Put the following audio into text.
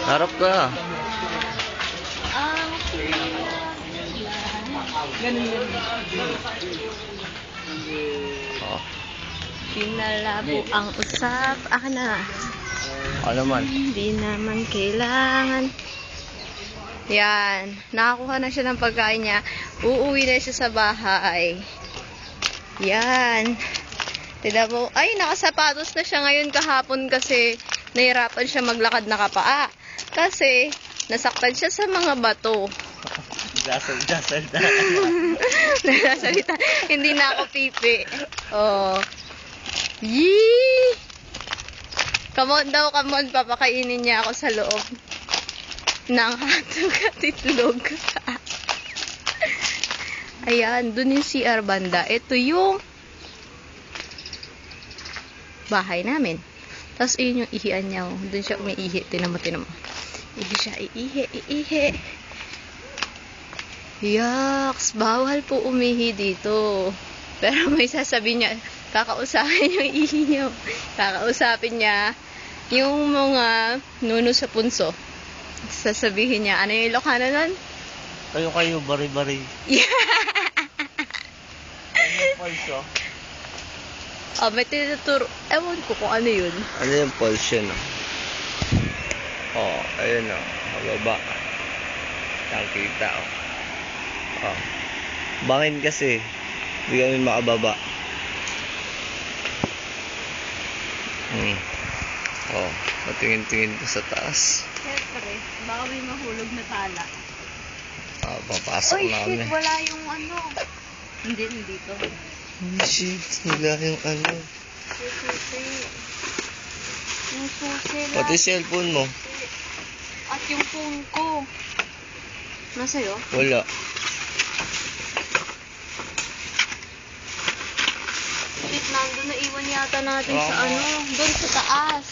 Harap ka. Ganun. Oh. Pinalabo ang usap. Aka na. Ano man? Hindi naman kailangan. Yan. Nakakuha na siya ng pagkain niya. Uuwi na siya sa bahay. Yan. Tignan mo. Ay, nakasapatos na siya ngayon kahapon kasi nahirapan siya maglakad na kapaa. Kasi nasaktan siya sa mga bato. Nagsasalita. Hindi na ako pipi. Oh. Yee! Come on daw, come on. Papakainin niya ako sa loob ng hotdog at itlog. Ayan, dun yung CR banda. Ito yung bahay namin. Tapos, yun yung ihian niya. Dun siya umiihi. Tinan mo. Ihi siya. Iihi. Yaks! Bawal po umihi dito. Pero may sasabihin niya, kakausapin yung ihi niya. Kakausapin niya yung mga nuno sa punso. Sasabihin niya, ano yung Ilocano nun? Kayo, bari-bari. Yeah. Ano yung pulse, Oh, may tinuturo. Ewan ko kung ano yun. Ano yung pulse yun, Oh, ayun, Mababa. Nakikita, Oh. Bangin kasi. Hindi kami makababa. Oh, patingin-tingin ko sa taas. Siyempre, baka may mahulog na tala. Papasok Oy, na shit, kami. wala yung ano. Hindi, dito. Oh, shit, wala yung ano. Susi. Yung susi lang. Pati cellphone mo. At yung phone ko. Nasa'yo? Wala. Shit, nandun na iwan yata natin sa Tama. doon sa taas.